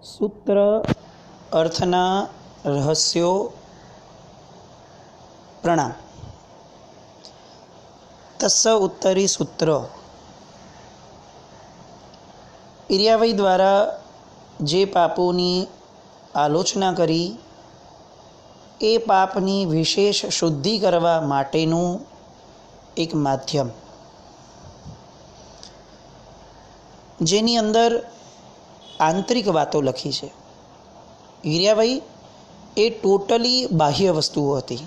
સૂત્ર અર્થના રહસ્યો પ્રણામ. તસ્સ ઉત્તરી સૂત્ર. ઇર્યાવઈ દ્વારા જે પાપોની આલોચના કરી એ પાપની વિશેષ શુદ્ધિ કરવા માટેનું એક માધ્યમ, જેની અંદર આંતરિક વાતો લખી છે. હીર્યાવઈ એ ટોટલી બાહ્ય વસ્તુઓ હતી.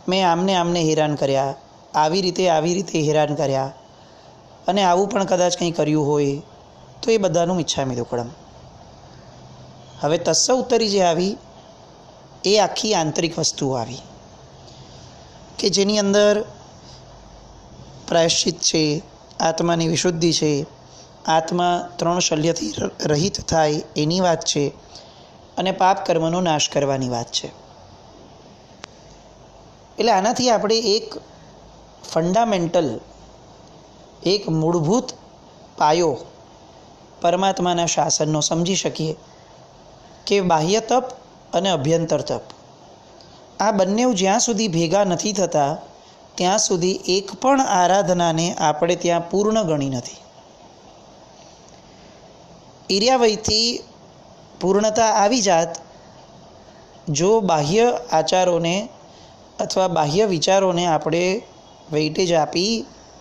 મેં આમને હેરાન કર્યા, આવી રીતે હેરાન કર્યા, અને આવું પણ કદાચ કંઈ કર્યું હોય તો એ બધાનું મિચ્છામિ દુક્કડમ. હવે તસ્સ ઉત્તરી જે આવી એ આખી આંતરિક વસ્તુઓ આવી કે જેની અંદર પ્રાયશ્ચિત છે, આત્માની વિશુદ્ધિ છે, આત્મા 3 શલ્યથી રહિત થાય એની વાત છે, અને પાપ કર્મનો નાશ કરવાની વાત છે. એટલે આનાથી આપણે એક ફંડામેન્ટલ, એક મૂળભૂત પાયો પરમાત્માના શાસનનો સમજી શકીએ કે બાહ્ય તપ અને અભ્યંતર તપ આ બંને જ્યાં સુધી ભેગા નથી થતા ત્યાં સુધી એક પણ આરાધનાને આપણે ત્યાં પૂર્ણ ગણી નથી. ઇર્યાવઈથી પૂર્ણતા આવી જાત જો બાહ્ય આચારોને અથવા બાહ્ય વિચારોને આપણે વેઇટેજ આપી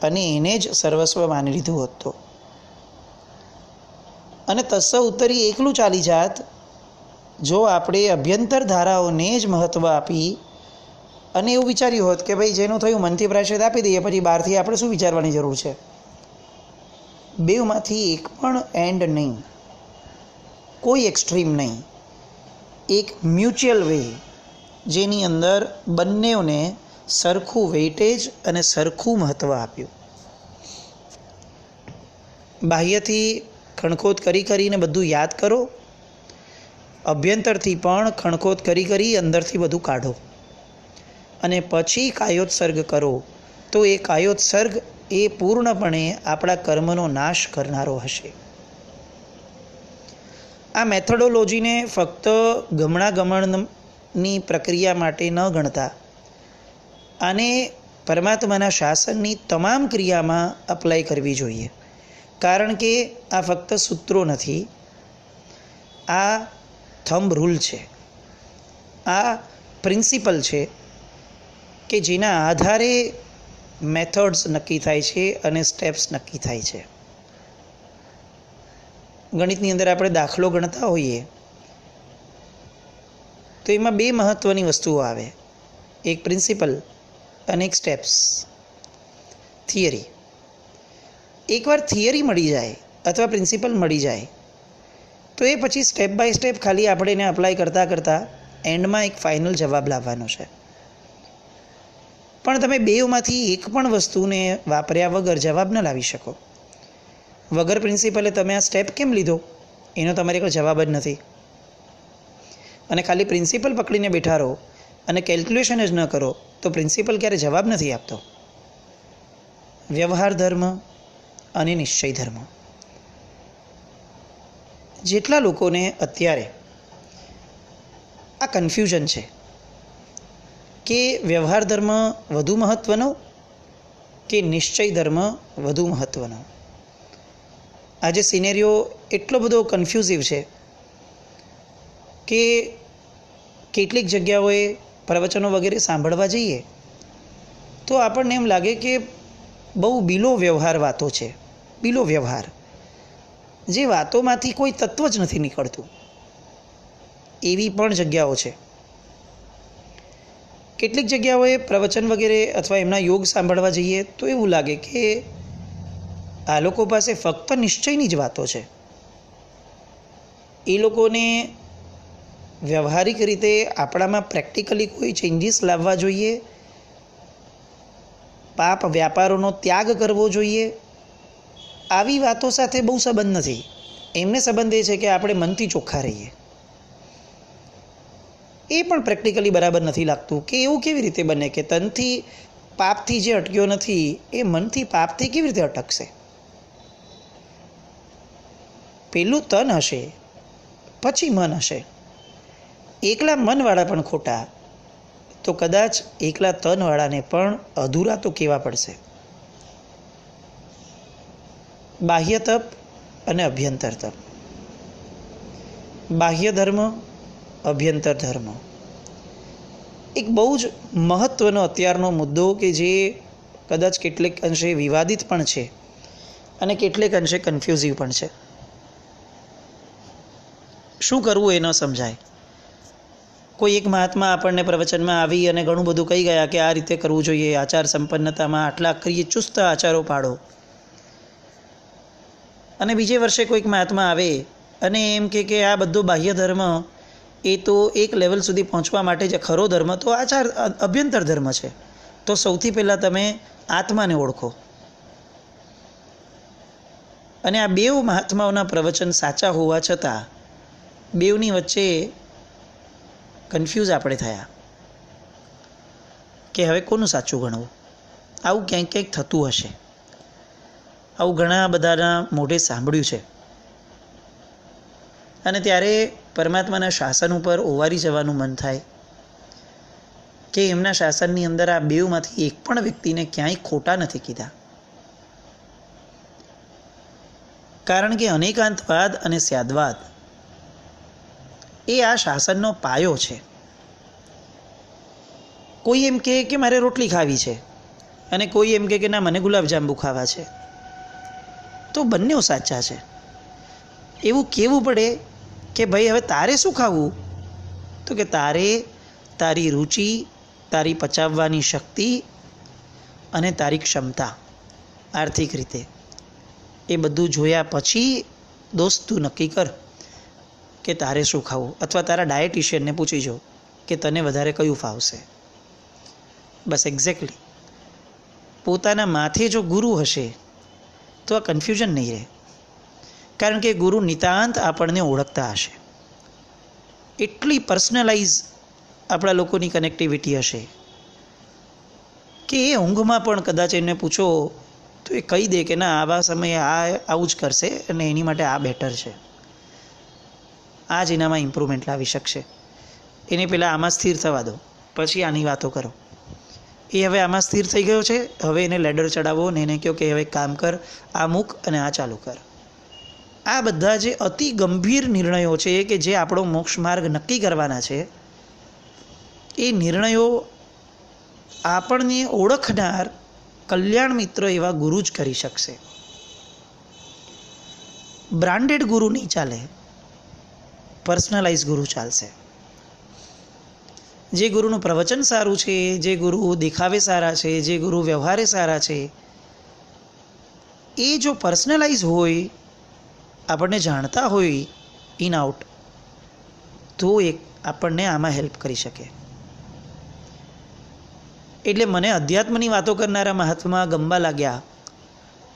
અને એને જ સર્વસ્વ માની લીધું હોત તો. અને તસ્સ ઉત્તરી એકલું ચાલી જાત જો આપણે અભ્યંતર ધારાઓને જ મહત્ત્વ આપી અને એવું વિચાર્યું હોત કે ભાઈ જેનું થયું મનથી પ્રાયશ્ચિત આપી દઈએ, પછી બહારથી આપણે શું વિચારવાની જરૂર છે. બેવમાંથી એક પણ એન્ડ નહીં, કોઈ એક્સ્ટ્રીમ નહીં, એક મ્યુચ્યુઅલ વે જેની અંદર બંનેઓને સરખું વેઇટેજ અને સરખું મહત્ત્વ આપ્યું. બાહ્યથી ખણખોદ કરીને બધું યાદ કરો, અભ્યંતરથી પણ ખણખોદ કરી અંદરથી બધું કાઢો, અને પછી કાયોત્સર્ગ કરો તો એ કાયોત્સર્ગ એ પૂર્ણપણે આપણા કર્મનો નાશ કરનારો હશે. આ મેથોડોલોજીને ફક્ત ગમણાગમણની પ્રક્રિયા માટે ન ગણતા આને પરમાત્માના શાસનની તમામ ક્રિયામાં અપ્લાય કરવી જોઈએ. કારણ કે આ ફક્ત સૂત્રો નથી, આ થંબ રૂલ છે, આ પ્રિન્સિપલ છે કે જેના આધારે મેથડ્સ નક્કી થાય છે અને સ્ટેપ્સ નક્કી થાય છે. ગણિતની અંદર આપણે દાખલો ગણતા હોઈએ તો એમાં 2 મહત્ત્વની વસ્તુઓ આવે, એક પ્રિન્સિપલ અને એક સ્ટેપ્સ, થિયરી. એકવાર થિયરી મળી જાય અથવા પ્રિન્સિપલ મળી જાય તો એ પછી સ્ટેપ બાય સ્ટેપ ખાલી આપણે એને અપ્લાય કરતાં એન્ડમાં એક ફાઇનલ જવાબ લાવવાનો છે. પણ તમે બેમાંથી એક પણ વસ્તુને વાપર્યા વગર જવાબ ન લાવી શકો. વગર પ્રિન્સિપલે તમે આ સ્ટેપ કેમ લીધો એનો તમારી કોઈ જવાબ જ નથી. અને ખાલી પ્રિન્સિપલ પકડીને બેઠા રહો અને કેલ્ક્યુલેશન જ ન કરો તો પ્રિન્સિપલ ક્યારે જવાબ નથી આપતો. વ્યવહાર ધર્મ અને નિશ્ચય ધર્મ. જેટલા લોકોને અત્યારે આ કન્ફ્યુઝન છે કે વ્યવહાર ધર્મ વધુ મહત્ત્વનો કે નિશ્ચય ધર્મ વધુ મહત્ત્વનો, આજે સિનેરિયો એટલો બધો કન્ફ્યુઝિવ છે કે કેટલીક જગ્યાઓએ પ્રવચનો વગેરે સાંભળવા જઈએ તો આપણને એમ લાગે કે બહુ બીલો વ્યવહાર વાતો છે, બીલો વ્યવહાર, જે વાતોમાંથી કોઈ તત્વ જ નથી નીકળતું, એવી પણ જગ્યાઓ છે. કેટલીક જગ્યાઓએ પ્રવચન વગેરે અથવા એમના યોગ સાંભળવા જઈએ તો એવું લાગે કે આ લોકો પાસે ફક્ત નિશ્ચયની જ વાતો છે. એ લોકોને વ્યવહારિક રીતે આપણામાં પ્રેક્ટિકલી કોઈ ચેન્જીસ લાવવા જોઈએ, પાપ વ્યાપારોનો ત્યાગ કરવો જોઈએ, આવી વાતો સાથે બહુ સંબંધ નથી. એમને સંબંધ એ છે કે આપણે મનથી ચોખ્ખા રહીએ. એ પણ પ્રેક્ટિકલી બરાબર નથી લાગતું કે એવું કેવી રીતે બને કે તનથી પાપથી જે અટક્યો નથી એ મનથી પાપથી કેવી રીતે અટકશે. પેલું તન હશે પછી મન હશે. એકલા મનવાળા પણ ખોટા, તો કદાચ એકલા તનવાળાને પણ અધૂરા તો કહેવા પડશે. બાહ્ય તપ અને અભ્યંતર તપ. બાહ્ય ધર્મ, અભ્યંતર ધર્મ એક બહુ જ મહત્ત્વનો અત્યારનો મુદ્દો કે જે કદાચ કેટલેક અંશે વિવાદિત પણ છે અને કેટલેક અંશે કન્ફ્યુઝિવ પણ છે. શું કરવું એ ન સમજાય. કોઈ એક મહાત્મા આપણને પ્રવચનમાં આવી અને ઘણું બધું કહી ગયા કે આ રીતે કરવું જોઈએ, આચાર સંપન્નતામાં આટલા કરીએ, ચુસ્ત આચારો પાડો. અને બીજે વર્ષે કોઈક મહાત્મા આવે અને એમ કે આ બધો બાહ્ય ધર્મ એ તો એક લેવલ સુધી પહોંચવા માટે જે ખરો ધર્મ તો આચાર અભ્યંતર ધર્મ છે. તો સૌથી પહેલાં તમે આત્માને ઓળખો. અને આ બેઉ મહાત્માઓના પ્રવચન સાચા હોવા છતાં બેઉની વચ્ચે કન્ફ્યુઝ આપણે થયા કે હવે કોનું સાચું ગણવું. આવું ક્યાંક ક્યાંક થતું હશે. આવું ઘણા બધાના મોઢે સાંભળ્યું છે. અને ત્યારે પરમાત્માના શાસન ઉપર ઓવારી જવાનું મન થાય કે એમના શાસનની અંદર આ બેઉમાંથી એક પણ વ્યક્તિને ક્યાંય ખોટા નથી કીધા. કારણ કે અનેકાંતવાદ અને સ્યાદવાદ એ આ શાસનનો પાયો છે. કોઈ એમ કે મારે રોટલી ખાવી છે અને કોઈ એમ કે ના મને ગુલાબજાંબુ ખાવા છે, તો બંને સાચા છે. એવું કહેવું પડે કે ભાઈ હવે તારે શું ખાવું, તો કે તારે તારી રુચિ, તારી પચાવવાની શક્તિ અને તારી ક્ષમતા આર્થિક રીતે એ બધું જોયા પછી દોસ્ત તું નક્કી કર કે તારે શું ખાવું. અથવા તારા ડાયટિશિયનને પૂછી જો કે તને વધારે કયું ફાવશે. બસ એક્ઝેક્ટલી. પોતાના માથે જો ગુરુ હશે તો આ કન્ફ્યુઝન નહીં રહે. કારણ કે ગુરુ નિતાંત આપણને ઓળખતા હશે. એટલી પર્સનલાઇઝ આપણા લોકોની કનેક્ટિવિટી હશે કે એ ઊંઘમાં પણ કદાચ એને પૂછો તો એ કહી દે કે ના આવા સમયે આવું જ કરશે અને એની માટે આ બેટર છે, આ જ એનામાં ઇમ્પ્રુવમેન્ટ લાવી શકશે. એને પહેલાં આમાં સ્થિર થવા દો, પછી આની વાતો કરો. એ હવે આમાં સ્થિર થઈ ગયો છે, હવે એને લેડર ચડાવો ને એને કહો કે હવે કામ કર, આ મૂક અને આ ચાલુ કર. આ બધા જે અતિ ગંભીર નિર્ણયો છે કે જે આપણો મોક્ષ માર્ગ નક્કી કરવાના છે, એ નિર્ણયો આપણને ઓળખનાર કલ્યાણ મિત્ર એવા ગુરુ જ કરી શકશે. બ્રાન્ડેડ ગુરુ નહીં ચાલે, પર્સનલાઇઝ ગુરુ ચાલશે. જે ગુરુનું પ્રવચન સારું છે, જે ગુરુ દેખાવે સારા છે, જે ગુરુ વ્યવહારે સારા છે, એ જો પર્સનલાઇઝ હોય, આપણને જાણતા હોય ઇન આઉટ, તો એક આપણને આમાં હેલ્પ કરી શકે. એટલે મને અધ્યાત્મની વાતો કરનારા મહાત્મા ગમવા લાગ્યા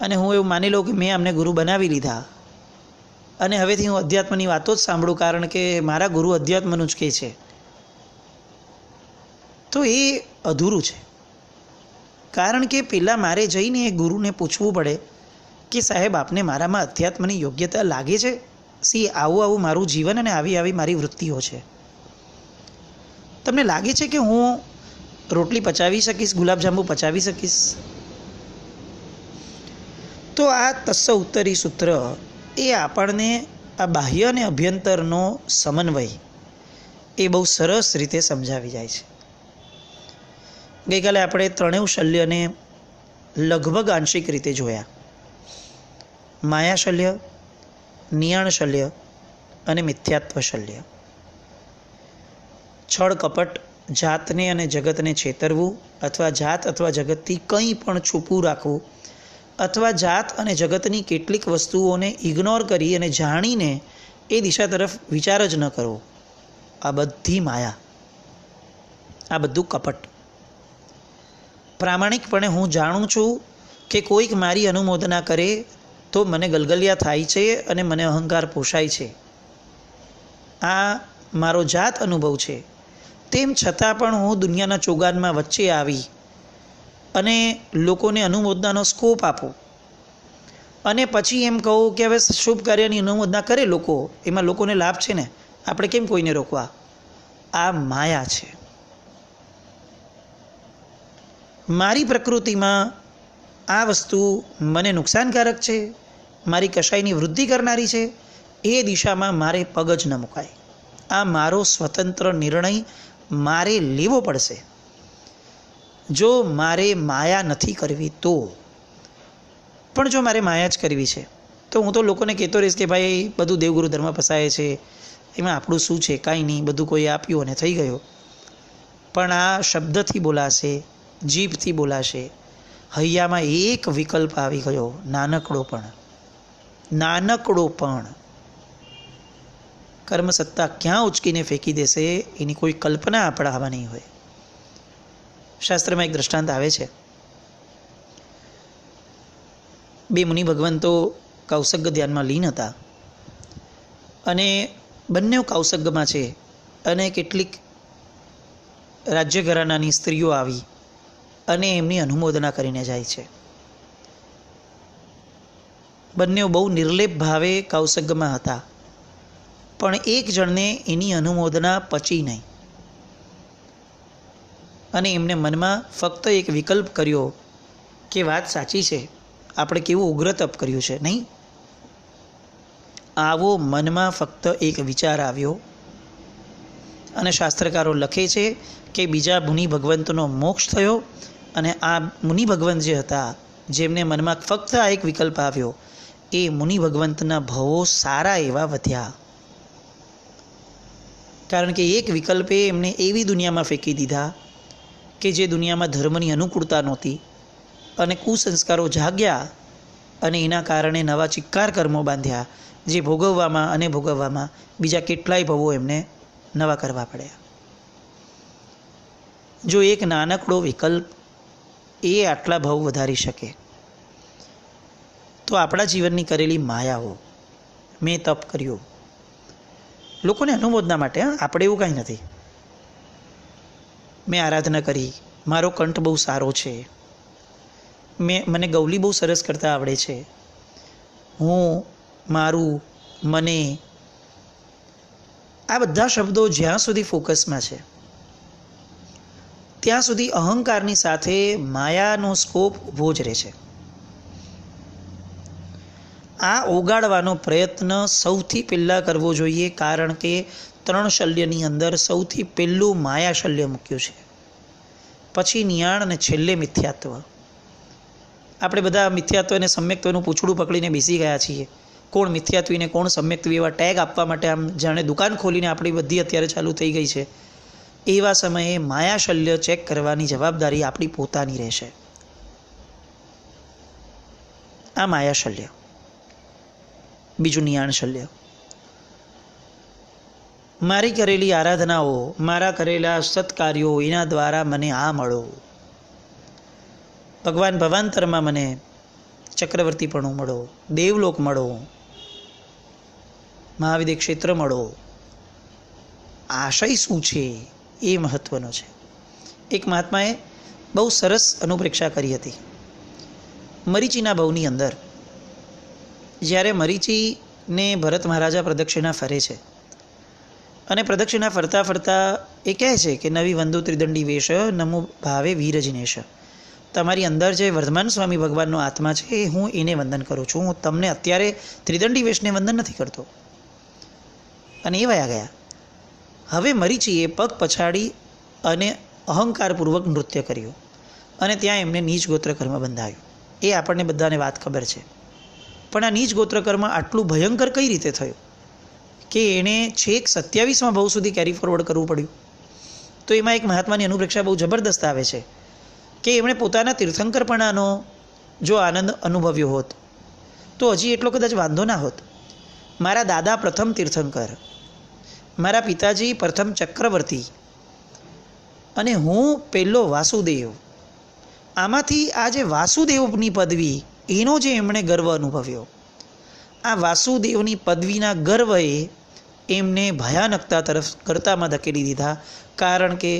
અને હું એવું માની લઉં કે મેં અમને ગુરુ બનાવી લીધા અને હવેથી હું અધ્યાત્મની વાતો જ સાંભળું કારણ કે મારા ગુરુ અધ્યાત્મનું જ કહે છે, તો એ અધૂરું છે. કારણ કે પહેલાં મારે જઈને એ ગુરુને પૂછવું પડે કે સાહેબ આપને મારામાં અધ્યાત્મની યોગ્યતા લાગે છે? આવું મારું જીવન અને આવી મારી વૃત્તિઓ છે. તમને લાગે છે કે હું રોટલી પચાવી શકીશ, ગુલાબજાંબુ પચાવી શકીશ? તો આ તસ્સ ઉત્તરી સૂત્ર એ આપણને આ બાહ્ય અને અભ્યંતરનો સમન્વય એ બહુ સરસ રીતે સમજાવી જાય છે. ગઈકાલે આપણે ત્રણેય શલ્યને લગભગ આંશિક રીતે જોયા. માયાશલ્ય, નિયાણ શલ્ય અને મિથ્યાત્વ શલ્ય. છળ કપટ, જાતને અને જગતને છેતરવું અથવા જાત અથવા જગતથી કંઈ પણ છૂપું રાખવું અથવા જાત અને જગતની કેટલીક વસ્તુઓને ઇગ્નોર કરી અને જાણીને એ દિશા તરફ વિચાર જ ન કરવો, આ બધી માયા, આ બધું કપટ. પ્રામાણિકપણે હું જાણું છું કે કોઈક મારી અનુમોદના કરે તો મને ગલગલિયા થાય છે અને મને અહંકાર પોષાય છે, આ મારો જાત અનુભવ છે. તેમ છતાં પણ હું દુનિયાના ચોગાનમાં વચ્ચે આવી અને લોકોને અનુમોદનાનો સ્કોપ આપું અને પછી એમ કહું કે હવે શુભ કાર્યની અનુમોદના કરે લોકો, એમાં લોકોને લાભ છે ને, આપણે કેમ કોઈને રોકવા? આ માયા છે. મારી પ્રકૃતિમાં આ વસ્તુ મને નુકસાનકારક છે, મારી કશાયની વૃદ્ધિ કરનારી છે, એ દિશામાં મારે પગ જ ન મુકાય. આ મારો સ્વતંત્ર નિર્ણય મારે લેવો પડશે. જો મારે માયા નથી કરવી તો, પણ જો મારે માયા જ કરવી છે તો હું તો લોકોને કહેતો રહીશ કે ભાઈ બધું દેવગુરુ ધર્મ ફસાય છે, એમાં આપણું શું છે, કાંઈ નહીં, બધું કોઈ આપ્યું અને થઈ ગયો. પણ આ શબ્દથી બોલાશે, જીભથી બોલાશે, હૈયામાં એક વિકલ્પ આવી ગયો, નાનકડો પણ કર્મસત્તા ક્યાં ઉચકીને ફેંકી દેશે એની કોઈ કલ્પના આપણામાં નહીં હોય. શાસ્ત્રમાં એક દ્રષ્ટાંત આવે છે. બે મુનિ ભગવંતો કૌશગ્ય ધ્યાનમાં લીન હતા અને બંને કૌશગ્યમાં છે અને કેટલીક રાજ્ય ઘરાનાની સ્ત્રીઓ આવી અને એમની અનુમોદના કરીને જાય છે. બંને બહુ નિર્લેપ ભાવે કૌશગ્યમાં હતા, પણ એક જણને એની અનુમોદના પચી નહીં અને એમને મનમાં ફક્ત એક વિકલ્પ કર્યો કે વાત સાચી છે, આપણે કેવું ઉગ્ર તપ કર્યું છે નહીં. આવો મનમાં ફક્ત એક વિચાર આવ્યો અને શાસ્ત્રકારો લખે છે કે બીજા મુનિ ભગવંતનો મોક્ષ થયો અને આ મુનિ ભગવંત જે હતા, જેમને મનમાં ફક્ત આ એક વિકલ્પ આવ્યો, એ મુનિ ભગવંતના ભવો સારા એવા વધ્યા. કારણ કે એક વિકલ્પે એમને એવી દુનિયામાં ફેંકી દીધા કે જે દુનિયામાં ધર્મની અનુકૂળતા નહોતી અને કુસંસ્કારો જાગ્યા અને એના કારણે નવા ચિક્કાર કર્મો બાંધ્યા, જે ભોગવવામાં બીજા કેટલાય ભવો એમને નવા કરવા પડ્યા. જો એક નાનકડો વિકલ્પ એ આટલા ભાવ વધારી શકે તો આપણા જીવનની કરેલી માયાઓ, મેં તપ કર્યું લોકોને અનુમોદના માટે, આપણે એવું કાંઈ નથી, મેં આરાધના કરી, મારો કંઠ બહુ સારો છે, મને ગૌલી બહુ સરસ કરતા આવડે છે, હું, મારું, મને, આ બધા શબ્દો જ્યાં સુધી ફોકસમાં છે ત્યાં સુધી અહંકારની સાથે માયાનો સ્કોપ ઊભો જ રહે છે. આ ઓગાળવાનો પ્રયત્ન સૌથી પહેલાં કરવો જોઈએ, કારણ કે 3 શલ્યની અંદર સૌથી પહેલું માયા શલ્ય મૂક્યું છે, પછી નિયાણ અને છેલ્લે મિથ્યાત્વ. આપણે બધા મિથ્યાત્વ અને સમ્યક્ત્વનું પૂંછડું પકડીને બેસી ગયા છીએ. કોણ મિથ્યાત્વી ને કોણ સમ્યક્ત્વી એવા ટેગ આપવા માટે આમ જાણે દુકાન ખોલીને આપણી બધી અત્યારે ચાલુ થઈ ગઈ છે. એવા સમયે માયાશલ્ય ચેક કરવાની જવાબદારી આપણી પોતાની રહેશે. આ માયાશલ્ય. બીજું નિયાણ શલ્ય. મારી કરેલી આરાધનાઓ, મારા કરેલા સત્કાર્યો, એના દ્વારા મને આ મળો. ભગવાન ભવાંતરમાં મને ચક્રવર્તીપણું મળો, દેવલોક મળો, મહાવિદ્ય ક્ષેત્ર મળો. આશય શું છે એ મહત્વનો છે. એક મહાત્માએ બહુ સરસ અનુપ્રેક્ષા કરી હતી. મરીચીના ભવની અંદર જ્યારે મરીચીને ભરત મહારાજા પ્રદક્ષિણા ફરે છે અને પ્રદક્ષિણા ફરતા ફરતા એ કહે છે કે નવી વંદુ ત્રિદંડી વેશ નમો ભાવે વીરજિનેશ. તમારી અંદર જે વર્ધમાન સ્વામી ભગવાનનો આત્મા છે એ હું એને વંદન કરું છું, હું તમને અત્યારે ત્રિદંડી વેશને વંદન નથી કરતો. અને એ વયા ગયા. હવે મરીચીએ પગ પછાડી અને અહંકારપૂર્વક નૃત્ય કર્યું અને ત્યાં એમને નીચ ગોત્ર કર્મ બંધાયું. એ આપણને બધાને વાત ખબર છે. પણ આ નીચ ગોત્ર કર્મ આટલું ભયંકર કઈ રીતે થયું કે એણે છેક 27માં ભાવ સુધી કેરી ફોરવર્ડ કરવું પડ્યું. તો એમાં એક મહાત્માની અનુપ્રેક્ષા બહુ જબરદસ્ત આવે છે કે એમણે પોતાના તીર્થંકરપણાનો જો આનંદ અનુભવ્યો હોત તો હજી એટલો કદાચ વાંધો ના હોત. મારા દાદા પ્રથમ તીર્થંકર, મારા પિતાજી પ્રથમ ચક્રવર્તી અને હું પહેલો વાસુદેવ. આમાંથી આ જે વાસુદેવની પદવી, એનો જે એમણે ગર્વ અનુભવ્યો, આ વાસુદેવની પદવીના ગર્વએ એમને ભયાનકતા તરફ કરતામાં ધકેલી દીધા. કારણ કે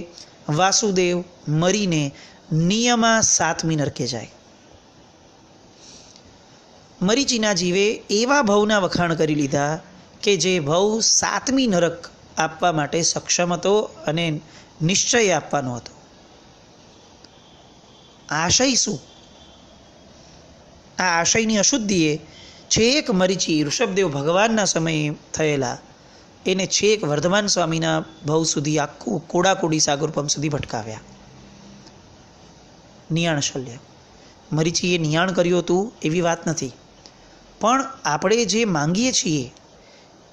વાસુદેવ મરીને નિયમા 7મી નરકે જાય. મરીચીના જીવે એવા ભવના વખાણ કરી લીધા કે જે ભવ 7મી નરક આપવા માટે સક્ષમ હતો અને નિશ્ચય આપવાનો હતો. આશય શું? આ આશયની અશુદ્ધિએ છેક મરીચી ઋષભદેવ ભગવાનના સમયે થયેલા એને છેક વર્ધમાન સ્વામીના ભવ સુધી આખું કોડાકોડી સાગરપંપ સુધી ભટકાવ્યા. નિયાણ શલ્ય મરીચીએ નિયાણ કર્યું હતું એવી વાત નથી, પણ આપણે જે માંગીએ છીએ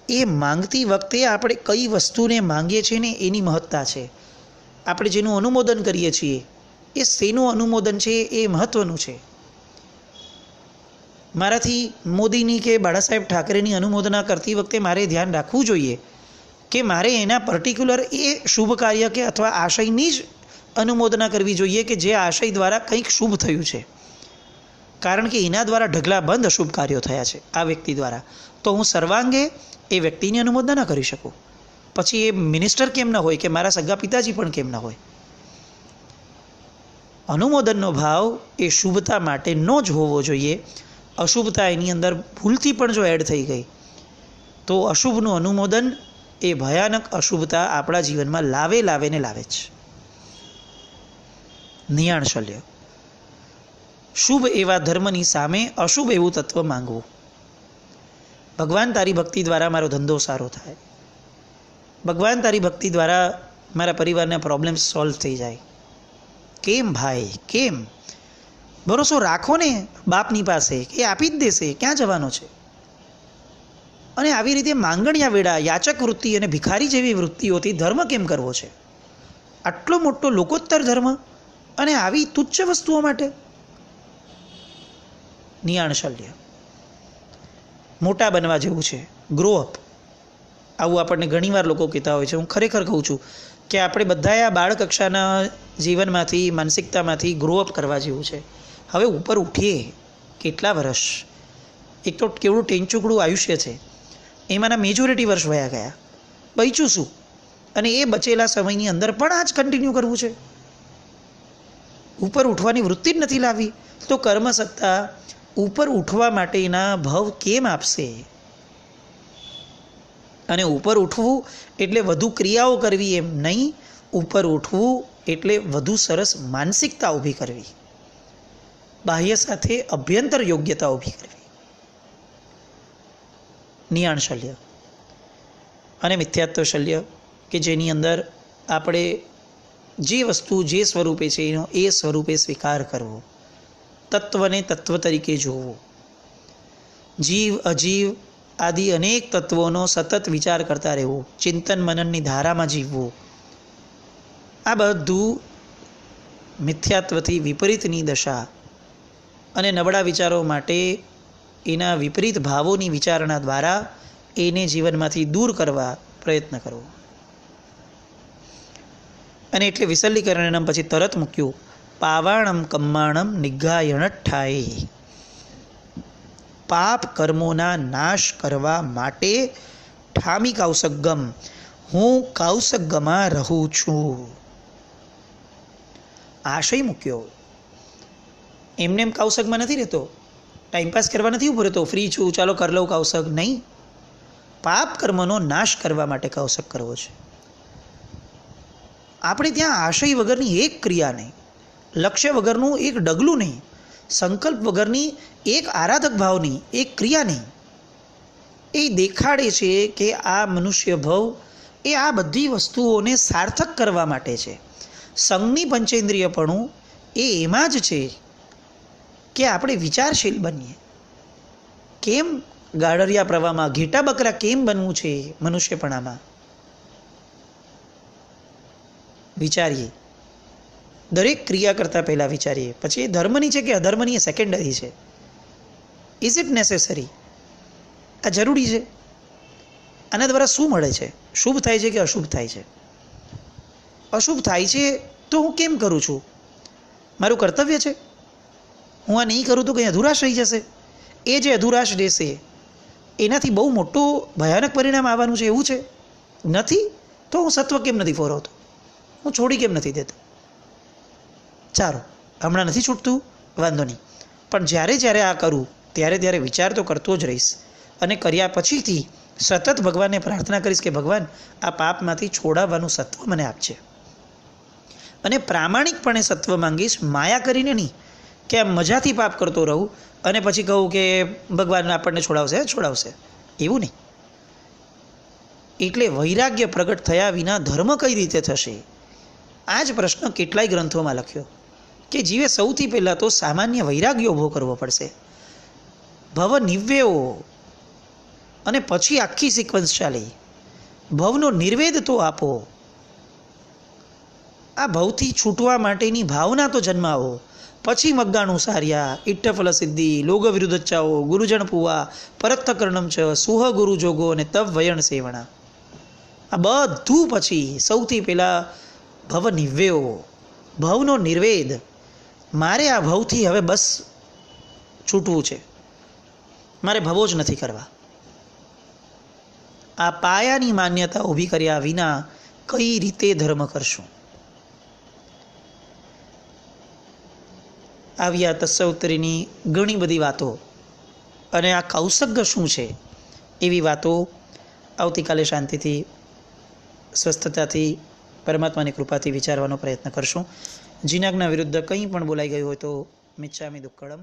એ માંગતી વખતે આપણે કઈ વસ્તુને માંગીએ છીએ ને એની મહત્તા છે. આપણે જેનું અનુમોદન કરીએ છીએ એ શેનું અનુમોદન છે એ મહત્ત્વનું છે. મારાથી મોદીની કે બાળા સાહેબ ઠાકરેની અનુમોદના કરતી વખતે મારે ધ્યાન રાખવું જોઈએ કે મારે એના પર્ટિક્યુલર એ શુભ કાર્ય કે અથવા આશયની જ અનુમોદના કરવી જોઈએ કે જે આશય દ્વારા કંઈક શુભ થયું છે, કારણ કે એના દ્વારા ઢગલા બંધ અશુભ કાર્યો થયા છે આ વ્યક્તિ દ્વારા. તો હું સર્વાંગે એ વ્યક્તિની અનુમોદના ન કરી શકું. પછી એ મિનિસ્ટર કેમ ન હોય કે મારા સગા પિતાજી પણ કેમ ન હોય. અનુમોદનનો ભાવ એ શુભતા માટે ન જ હોવો જોઈએ. અશુભતા એની અંદર ભૂલથી પણ જો એડ થઈ ગઈ તો અશુભનું અનુમોદન એ ભયાનક અશુભતા આપણા જીવનમાં લાવે ને લાવે જ. નિયાણ શલ્ય શુભ એવા ધર્મની સામે અશુભ એવું તત્વ માંગવું. ભગવાન તારી ભક્તિ દ્વારા મારો ધંધો સારો થાય, ભગવાન તારી ભક્તિ દ્વારા મારા પરિવારના પ્રોબ્લેમ્સ સોલ્વ થઈ જાય. કેમ ભાઈ કેમ? ભરોસો રાખો ને બાપની પાસે કે આપી જ દેશે, ક્યાં જવાનો છે? અને આવી રીતે માંગણિયા વેડા, યાચક વૃત્તિ અને ભિખારી જેવી વૃત્તિઓથી ધર્મ કેમ કરવો છે? આટલો મોટો લોકોત્તર ધર્મ અને આવી તુચ્છ વસ્તુઓ માટે? નિયાણ શલ્ય મોટા બનવા જેવું છે, ગ્રો અપ. આવું આપણને ઘણીવાર લોકો કહેતા હોય છે. હું ખરેખર કહું છું કે આપણે બધાએ આ બાળ કક્ષાના જીવનમાંથી, માનસિકતામાંથી ગ્રો અપ કરવા જેવું છે. હવે ઉપર ઉઠીએ. કેટલા વર્ષ, એક તો કેવડું ટેંચુકડું આયુષ્ય છે, એમાંના મેજોરિટી વર્ષ વયા ગયા. બચ્યું શું? અને એ બચેલા સમયની અંદર પણ આ જ કન્ટિન્યુ કરવું છે? ઉપર ઉઠવાની વૃત્તિ જ નથી લાવી તો કર્મસત્તા ઉપર ઉઠવા માટેના ભવ કેમ આપશે? અને ઉપર ઉઠવું એટલે વધુ ક્રિયાઓ કરવી એમ નહીં. ઉપર ઉઠવું એટલે વધુ સરસ માનસિકતા ઊભી કરવી, બાહ્ય સાથે અભ્યંતર યોગ્યતા ઊભી કરવી. નિયાણ શલ્ય અને મિથ્યાત્વ શલ્ય કે જેની અંદર આપણે જે વસ્તુ જે સ્વરૂપે છે એનો એ સ્વરૂપે સ્વીકાર કરવો, તત્વને તત્વ તરીકે જોવો, જીવ અજીવ આદિ અનેક તત્વોનો સતત વિચાર કરતા રહેવું, ચિંતન મનનની ધારામાં જીવવું. આ બધું મિથ્યાત્વથી વિપરીતની દશા અને નબળા વિચારો માટે એના વિપરીત ભાવોની વિચારણા દ્વારા એને જીવનમાંથી દૂર કરવા પ્રયત્ન કરવો. અને એટલે વિસલ્લીકરણમ પછી તરત મૂક્યું પાવાણમ કમ્માણમ નિગ્ગાયણઠ્ઠાએ. પાપ કર્મોના નાશ કરવા માટે ઠામી કૌસગમ, હું કૌસગમાં રહું છું. આશય મૂક્યો. એમને એમ કૌસગમાં નથી રહેતો, ટાઈમપાસ કરવા નથી ઊભો રહેતો, ફ્રી છું ચાલો કર લઉં કૌસગ. નહીં, પાપ કર્મનો નાશ કરવા માટે કૌસગ કરવો છે. આપણે ત્યાં આશય વગરની એક ક્રિયા નહીં, લક્ષ્ય વગરનું એક ડગલું નહીં, સંકલ્પ વગરની એક આરાધક ભાવની એક ક્રિયા નહીં. એ દેખાડે છે કે આ મનુષ્ય ભવ એ આ બધી વસ્તુઓને સાર્થક કરવા માટે છે. સંઘની પંચેન્દ્રિયપણું એ એમાં જ છે કે આપણે વિચારશીલ બનીએ. કેમ ગાડરિયા પ્રવાહમાં ઘેટા બકરા કેમ બનવું છે મનુષ્યપણામાં? વિચારીએ. દરેક ક્રિયા કરતાં પહેલાં વિચારીએ. પછી એ ધર્મની છે કે અધર્મની એ સેકન્ડરી છે. Is it necessary? આ જરૂરી છે? આના દ્વારા શું મળે છે? શુભ થાય છે કે અશુભ થાય છે? અશુભ થાય છે તો હું કેમ કરું છું? મારું કર્તવ્ય છે? હું આ નહીં કરું તો કંઈ અધુરાશ રહી જશે. એ જે અધુરાશ રહેશે એનાથી બહુ મોટું ભયાનક પરિણામ આવવાનું છે એવું છે? નથી તો હું સત્વ કેમ નથી ફોરવતો? હું છોડી કેમ નથી દેતો? ચાલો, હમણાં નથી છૂટતું, વાંધો નહીં, પણ જ્યારે જ્યારે આ કરું ત્યારે વિચાર તો કરતો જ રહીશ અને કર્યા પછીથી સતત ભગવાનને પ્રાર્થના કરીશ કે ભગવાન આ પાપમાંથી છોડાવવાનું સત્વ મને આપજે. અને પ્રામાણિકપણે સત્વ માંગીશ, માયા કરીને નહીં કે આ મજાથી પાપ કરતો રહું અને પછી કહું કે ભગવાન આપણને છોડાવશે એવું નહીં. એટલે વૈરાગ્ય પ્રગટ થયા વિના ધર્મ કઈ રીતે થશે? આ જ પ્રશ્ન કેટલાય ગ્રંથોમાં લખ્યો કે જીવે સૌથી પહેલાં તો સામાન્ય વૈરાગ્ય ઊભો કરવો પડશે, ભવ નિવ્યયો, અને પછી આખી સિક્વન્સ ચાલે. ભવનો નિર્વેદ તો આપો, આ ભવથી છૂટવા માટેની ભાવના તો જન્માવો, પછી મગ્ગાણું સાર્યા, ઇટ્ટફલ સિદ્ધિ, લોગ વિરુદ્ધચ્ચાઓ, ગુરુજન પુવા, પરત્થ કર્ણમ ચ, સુહ ગુરુ જોગો અને તવ વયણ સેવણા. આ બધું પછી સૌથી પહેલાં ભવ નિવ્યયો, ભવનો નિર્વેદ. મારે આ ભવથી હવે બસ છૂટવું છે, મારે ભવો જ નથી કરવા. આ પાયાની માન્યતા ઊભી કર્યા વિના કઈ રીતે ધર્મ કરશું? આવ્યા તસ્સૌત્તરીની ઘણી બધી વાતો અને આ કૌશગ્ય શું છે એવી વાતો આવતીકાલે શાંતિથી સ્વસ્થતાથી પરમાત્માની કૃપાથી વિચારવાનો પ્રયત્ન કરશું. જીનાગના વિરુદ્ધ કંઈ પણ બોલાઈ ગયું હોય તો મિચ્છામિ દુક્કડમ.